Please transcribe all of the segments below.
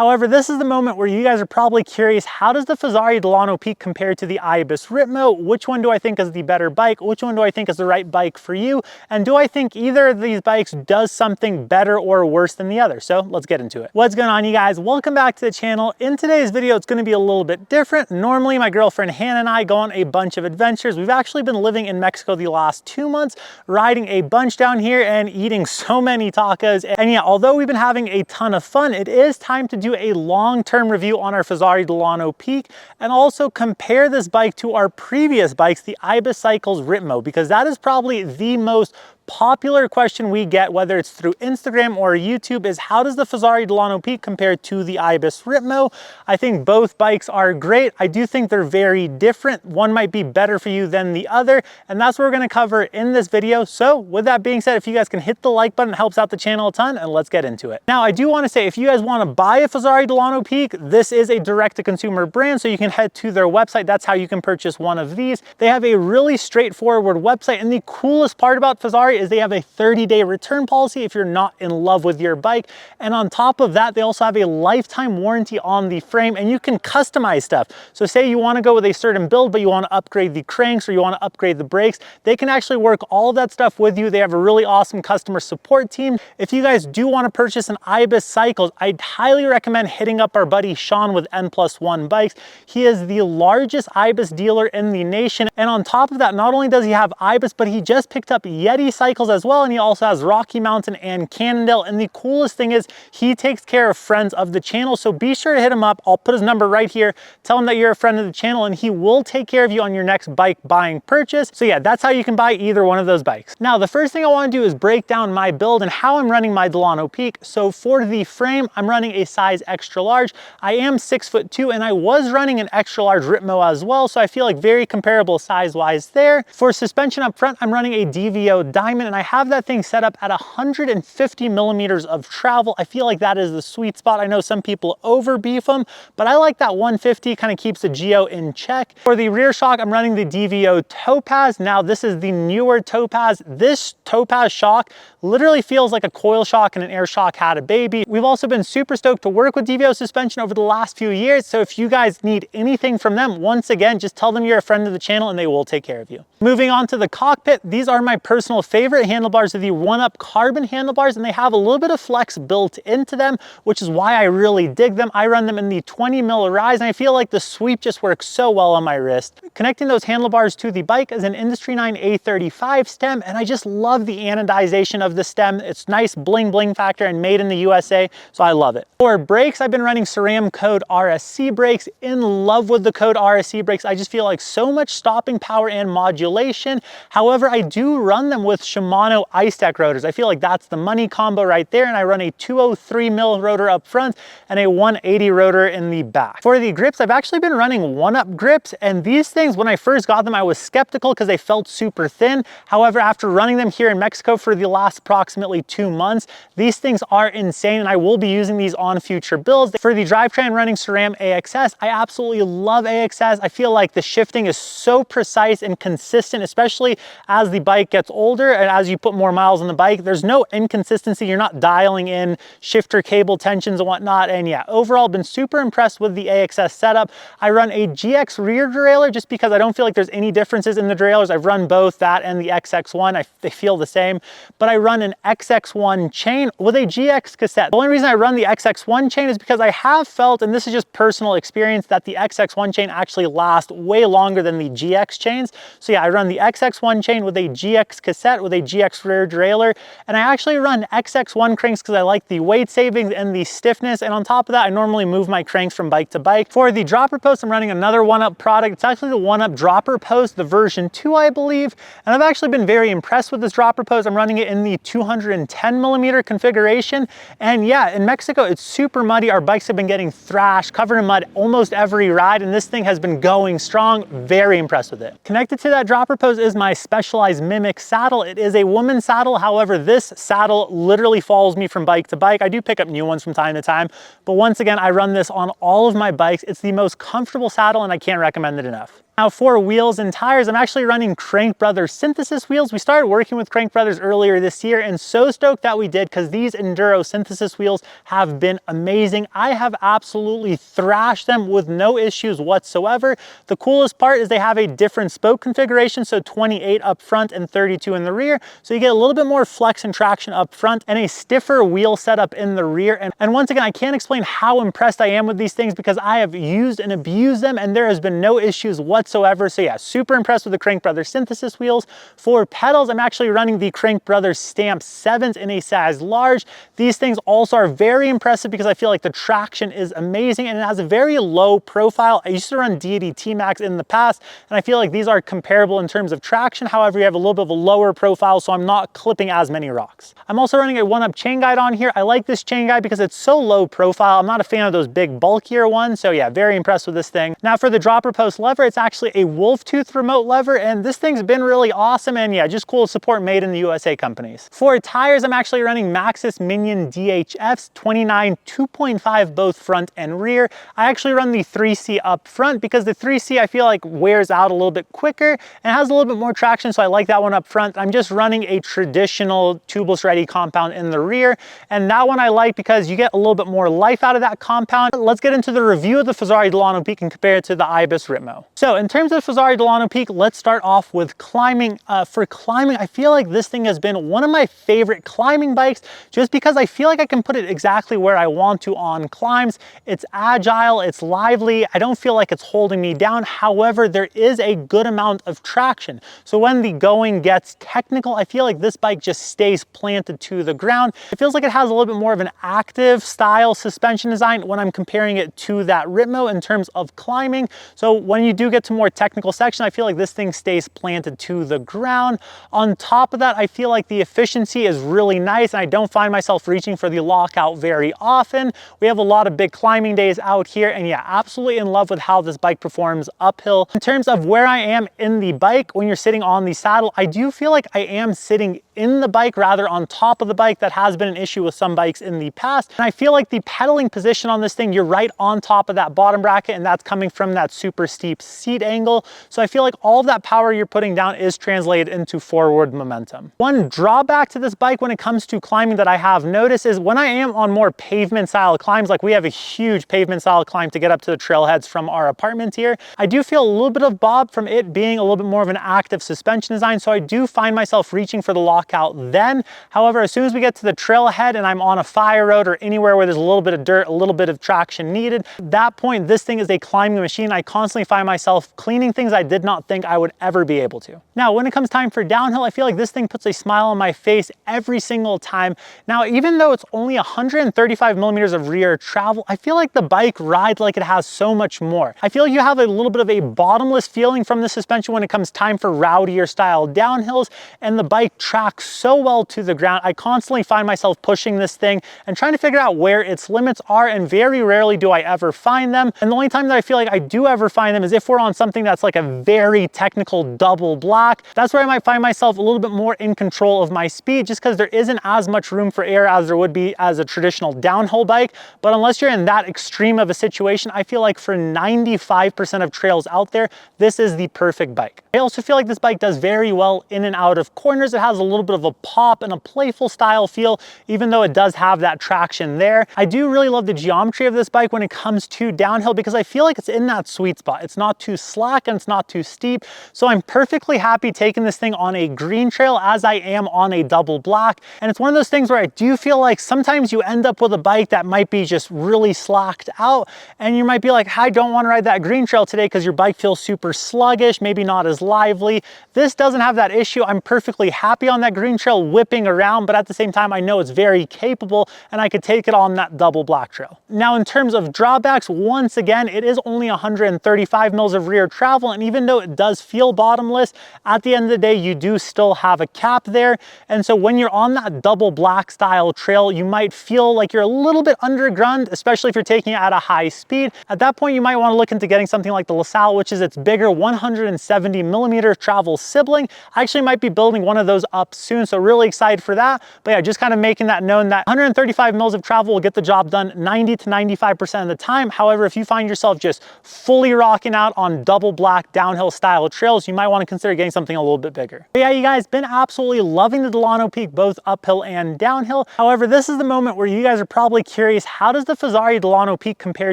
However, this is the moment where you guys are probably curious, how does the Fezzari Delano Peak compare to the Ibis Ripmo? Which one do I think is the better bike? Which one do I think is the right bike for you? And do I think either of these bikes does something better or worse than the other? So let's get into it. What's going on, you guys? Welcome back to the channel. In today's video, it's going to be a little bit different. Normally, my girlfriend Hannah and I go on a bunch of adventures. We've actually been living in Mexico the last 2 months, riding a bunch down here and eating so many tacos. And yeah, although we've been having a ton of fun, it is time to do a long-term review on our Fezzari Delano Peak and also compare this bike to our previous bikes, the Ibis Cycles Ripmo, because that is probably the most popular question we get, whether it's through Instagram or YouTube, is how does the Fezzari Delano Peak compare to the Ibis Ripmo? I think both bikes are great. I do think they're very different. One might be better for you than the other, and that's what we're gonna cover in this video. So with that being said, if you guys can hit the like button, it helps out the channel a ton, and let's get into it. Now, I do wanna say, if you guys wanna buy a Fezzari Delano Peak, this is a direct-to-consumer brand, so you can head to their website. That's how you can purchase one of these. They have a really straightforward website, and the coolest part about Fezzari is they have a 30-day return policy if you're not in love with your bike. And on top of that, they also have a lifetime warranty on the frame, and you can customize stuff. So say you want to go with a certain build, but you want to upgrade the cranks or you want to upgrade the brakes, they can actually work all of that stuff with you. They have a really awesome customer support team. If you guys do want to purchase an Ibis Cycles, I'd highly recommend hitting up our buddy Sean with N+1 Bikes. He is the largest Ibis dealer in the nation. And on top of that, not only does he have Ibis, but he just picked up Yeti Cycles as well, and he also has Rocky Mountain and Cannondale. And the coolest thing is he takes care of friends of the channel, so be sure to hit him up. I'll put his number right here. Tell him that you're a friend of the channel, and he will take care of you on your next bike buying purchase. So yeah, that's how you can buy either one of those bikes. Now, the first thing I want to do is break down my build and how I'm running my Delano Peak. So for the frame, I'm running a size extra large. I am 6'2", and I was running an extra large Ripmo as well, so I feel like very comparable size wise there. For suspension up front, I'm running a DVO Diamond, and I have that thing set up at 150 millimeters of travel. I feel like that is the sweet spot. I know some people over beef them, but I like that 150, kind of keeps the geo in check. For the rear shock, I'm running the DVO Topaz. Now, this is the newer Topaz. This Topaz shock literally feels like a coil shock and an air shock had a baby. We've also been super stoked to work with DVO suspension over the last few years, so if you guys need anything from them, once again, just tell them you're a friend of the channel and they will take care of you. Moving on to the cockpit, these are my personal favorite handlebars. Are the 1UP carbon handlebars, and they have a little bit of flex built into them, which is why I really dig them. I run them in the 20mm rise, and I feel like the sweep just works so well on my wrist. Connecting those handlebars to the bike is an Industry 9 A35 stem, and I just love the anodization of the stem. It's nice bling bling factor and made in the USA, so I love it. For brakes, I've been running SRAM Code RSC brakes. In love with the Code RSC brakes. I just feel like so much stopping power and modulation. However, I do run them with Shimano Ice Tech rotors. I feel like that's the money combo right there, and I run a 203mm rotor up front and a 180 rotor in the back. For the grips, I've actually been running 1UP grips, and these things, when I first got them, I was skeptical because they felt super thin. However, after running them here in Mexico for the last approximately 2 months, these things are insane, and I will be using these on future builds. For the drivetrain, running SRAM AXS. I absolutely love AXS. I feel like the shifting is so precise and consistent, especially as the bike gets older and as you put more miles on the bike. There's no inconsistency. You're not dialing in shifter cable tensions and whatnot. And yeah, overall, been super impressed with the AXS setup. I run a GX rear derailleur just because I don't feel like there's any differences in the derailleurs. I've run both that and the XX1. They feel the same, but I run an XX1 chain with a GX cassette. The only reason I run the XX1 chain is because I have felt, and this is just personal experience, that the XX1 chain actually lasts way longer than the GX chains. So yeah, I run the XX1 chain with a GX cassette with a GX rear derailleur, and I actually run XX1 cranks because I like the weight savings and the stiffness, and on top of that, I normally move my cranks from bike to bike. For the dropper post, I'm running another 1UP product. It's actually the 1UP dropper post, the version 2, I believe, and I've actually been very impressed with this dropper post. I'm running it in the 210mm configuration, and yeah, in Mexico, it's super muddy. Our bikes have been getting thrashed, covered in mud almost every ride, and this thing has been going strong. Very impressed with it. Connected to that dropper post is my Specialized Mimic saddle. It is a woman's saddle. However, this saddle literally follows me from bike to bike. I do pick up new ones from time to time, but once again, I run this on all of my bikes. It's the most comfortable saddle, and I can't recommend it enough. Now for wheels and tires, I'm actually running Crank Brothers Synthesis wheels. We started working with Crank Brothers earlier this year, and so stoked that we did because these Enduro Synthesis wheels have been amazing. I have absolutely thrashed them with no issues whatsoever. The coolest part is they have a different spoke configuration, so 28 up front and 32 in the rear. So you get a little bit more flex and traction up front and a stiffer wheel setup in the rear. And once again, I can't explain how impressed I am with these things because I have used and abused them and there has been no issues whatsoever. So yeah, super impressed with the Crank Brothers Synthesis wheels. For pedals, I'm actually running the Crank Brothers Stamp 7s in a size large. These things also are very impressive because I feel like the traction is amazing and it has a very low profile. I used to run Deity T-Max in the past and I feel like these are comparable in terms of traction. However, you have a little bit of a lower profile, so I'm not clipping as many rocks. I'm also running a 1-up chain guide on here. I like this chain guide because it's so low profile. I'm not a fan of those big bulkier ones. So yeah, very impressed with this thing. Now for the dropper post lever, it's actually a wolf tooth remote lever, and this thing's been really awesome, and yeah, just cool to support made in the USA companies. For tires, I'm actually running Maxxis Minion DHFs 29 2.5 both front and rear. I actually run the 3C up front because the 3C I feel like wears out a little bit quicker and has a little bit more traction, so I like that one up front. I'm just running a traditional tubeless ready compound in the rear, and that one I like because you get a little bit more life out of that compound. Let's get into the review of the Fezzari Delano Peak and compare it to the Ibis Ripmo. So in terms of Fezzari Delano Peak, let's start off with climbing. For climbing, I feel like this thing has been one of my favorite climbing bikes just because I feel like I can put it exactly where I want to on climbs. It's agile, it's lively, I don't feel like it's holding me down. However, there is a good amount of traction. So when the going gets technical, I feel like this bike just stays planted to the ground. It feels like it has a little bit more of an active style suspension design when I'm comparing it to that Ripmo in terms of climbing. So when you do get to more technical section, I feel like this thing stays planted to the ground. On top of that, I feel like the efficiency is really nice and I don't find myself reaching for the lockout very often. We have a lot of big climbing days out here, and yeah, absolutely in love with how this bike performs uphill. In terms of where I am in the bike, when you're sitting on the saddle, I do feel like I am sitting in the bike rather on top of the bike. That has been an issue with some bikes in the past. And I feel like the pedaling position on this thing, you're right on top of that bottom bracket, and that's coming from that super steep seat angle. So I feel like all of that power you're putting down is translated into forward momentum. One drawback to this bike when it comes to climbing that I have noticed is when I am on more pavement style climbs, like we have a huge pavement style climb to get up to the trailheads from our apartment here, I do feel a little bit of bob from it being a little bit more of an active suspension design. So I do find myself reaching for the lockout then. However, as soon as we get to the trailhead and I'm on a fire road or anywhere where there's a little bit of dirt, a little bit of traction needed, at that point, this thing is a climbing machine. I constantly find myself cleaning things I did not think I would ever be able to. Now, when it comes time for downhill, I feel like this thing puts a smile on my face every single time. Now, even though it's only 135 millimeters of rear travel, I feel like the bike rides like it has so much more. I feel like you have a little bit of a bottomless feeling from the suspension when it comes time for rowdier style downhills, and the bike tracks so well to the ground. I constantly find myself pushing this thing and trying to figure out where its limits are, and very rarely do I ever find them. And the only time that I feel like I do ever find them is if we're on something that's like a very technical double block. That's where I might find myself a little bit more in control of my speed, just because there isn't as much room for air as there would be as a traditional downhill bike. But unless you're in that extreme of a situation, I feel like for 95% of trails out there, this is the perfect bike. I also feel like this bike does very well in and out of corners. It has a little bit of a pop and a playful style feel, even though it does have that traction there. I do really love the geometry of this bike when it comes to downhill because I feel like it's in that sweet spot. It's not too slack and it's not too steep. So I'm perfectly happy taking this thing on a green trail as I am on a double block. And it's one of those things where I do feel like sometimes you end up with a bike that might be just really slacked out and you might be like, I don't want to ride that green trail today because your bike feels super sluggish, maybe not as lively. This doesn't have that issue. I'm perfectly happy on that green trail whipping around, but at the same time, I know it's very capable and I could take it on that double black trail. Now, in terms of drawbacks, once again, it is only 135 mils of rear travel. And even though it does feel bottomless, at the end of the day, you do still have a cap there. And so when you're on that double black style trail, you might feel like you're a little bit underground, especially if you're taking it at a high speed. At that point, you might want to look into getting something like the LaSalle, which is its bigger 170 millimeter travel sibling. I actually might be building one of those up soon, so really excited for that. But yeah, just kind of making that known that 135 mils of travel will get the job done 90 to 95% of the time. However, if you find yourself just fully rocking out on double black downhill style trails, you might want to consider getting something a little bit bigger. But yeah, you guys, been absolutely loving the Delano Peak, both uphill and downhill. However, this is the moment where you guys are probably curious, how does the Fezzari Delano Peak compare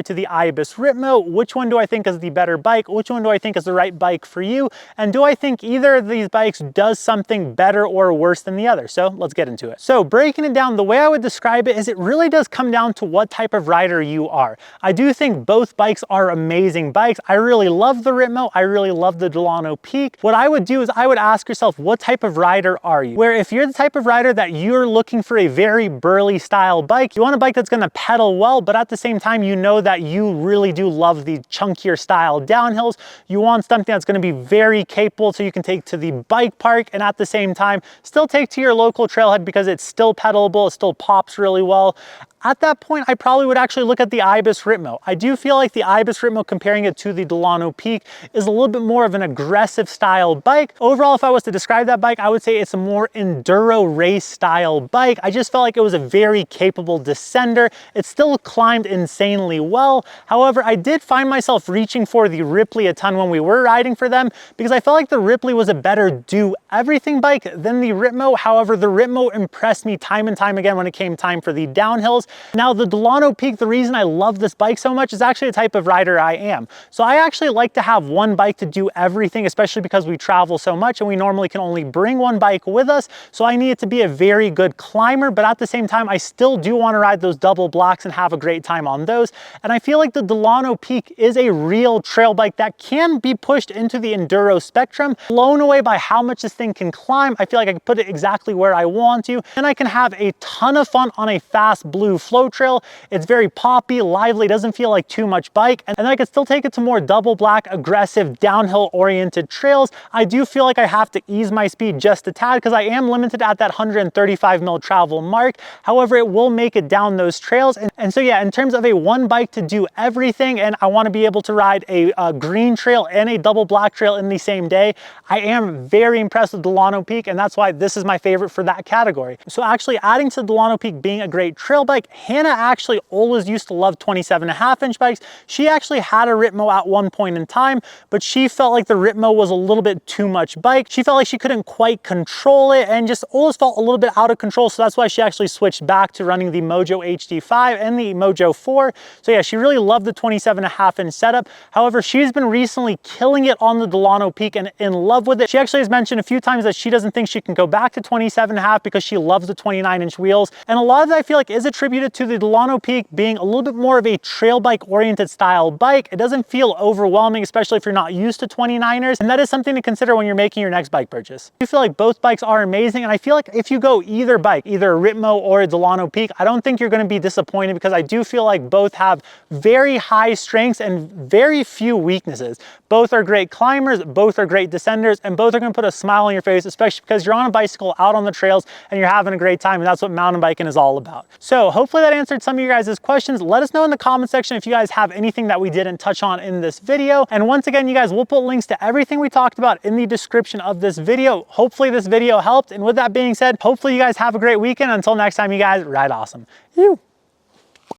to the Ibis Ripmo? Which one do I think is the better bike? Which one do I think is the right bike for you? And do I think either of these bikes does something better or worse than the other? So let's get into it. So breaking it down, the way I would describe it is it really does come down to what type of rider you are. I do think both bikes are amazing bikes. I really love the Ripmo. I really love the Delano Peak. What I would do is I would ask yourself, what type of rider are you? Where if you're the type of rider that you're looking for a very burly style bike, you want a bike that's gonna pedal well, but at the same time, you know that you really do love the chunkier style downhills. You want something that's gonna be very capable so you can take to the bike park and at the same time, still take to your local trailhead because it's still pedalable, it still pops really well. At that point, I probably would actually look at the Ibis Ripmo. I do feel like the Ibis Ripmo, comparing it to the Delano Peak, is a little bit more of an aggressive style bike. Overall, if I was to describe that bike, I would say it's a more enduro race style bike. I just felt like it was a very capable descender. It still climbed insanely well. However, I did find myself reaching for the Ripley a ton when we were riding for them because I felt like the Ripley was a better do everything bike than the Ripmo. However, the Ripmo impressed me time and time again when it came time for the downhills. Now the Delano Peak, the reason I love this bike so much is actually the type of rider I am. So I actually like to have one bike to do everything, especially because we travel so much and we normally can only bring one bike with us. So I need it to be a very good climber, but at the same time, I still do want to ride those double blacks and have a great time on those. And I feel like the Delano Peak is a real trail bike that can be pushed into the enduro spectrum. Blown away by how much this thing can climb. I feel like I can put it exactly where I want to, and I can have a ton of fun on a fast blue flow trail. It's very poppy, lively, doesn't feel like too much bike, and then I can still take it to more double black, aggressive, downhill oriented trails. I do feel like I have to ease my speed just a tad because I am limited at that 135 mil travel mark. However, it will make it down those trails. And so yeah, in terms of a one bike to do everything, and I want to be able to ride a green trail and a double black trail in the same day, I am very impressed with Delano Peak, and that's why this is my favorite for that category. So actually adding to Delano Peak being a great trail bike, Hannah actually always used to love 27.5-inch bikes. She actually had a Ripmo at one point in time, but she felt like the Ripmo was a little bit too much bike. She felt like she couldn't quite control it and just always felt a little bit out of control. So that's why she actually switched back to running the Mojo HD5 and the Mojo 4. So yeah, she really loved the 27.5-inch setup. However, she's been recently killing it on the Delano Peak and in love with it. She actually has mentioned a few times that she doesn't think she can go back to 27.5 because she loves the 29-inch wheels. And a lot of that I feel like is attributed to the Delano Peak being a little bit more of a trail bike oriented style bike. It doesn't feel overwhelming, especially if you're not used to 29ers. And that is something to consider when you're making your next bike purchase. I feel like both bikes are amazing. And I feel like if you go either bike, either a Ripmo or a Delano Peak, I don't think you're going to be disappointed because I do feel like both have very high strengths and very few weaknesses. Both are great climbers, both are great descenders, and both are going to put a smile on your face, especially because you're on a bicycle out on the trails and you're having a great time, and that's what mountain biking is all about. So hopefully that answered some of you guys' questions. Let us know in the comment section if you guys have anything that we didn't touch on in this video. And once again, you guys, we'll put links to everything we talked about in the description of this video. Hopefully this video helped. And with that being said, hopefully you guys have a great weekend. Until next time, you guys, ride awesome. You.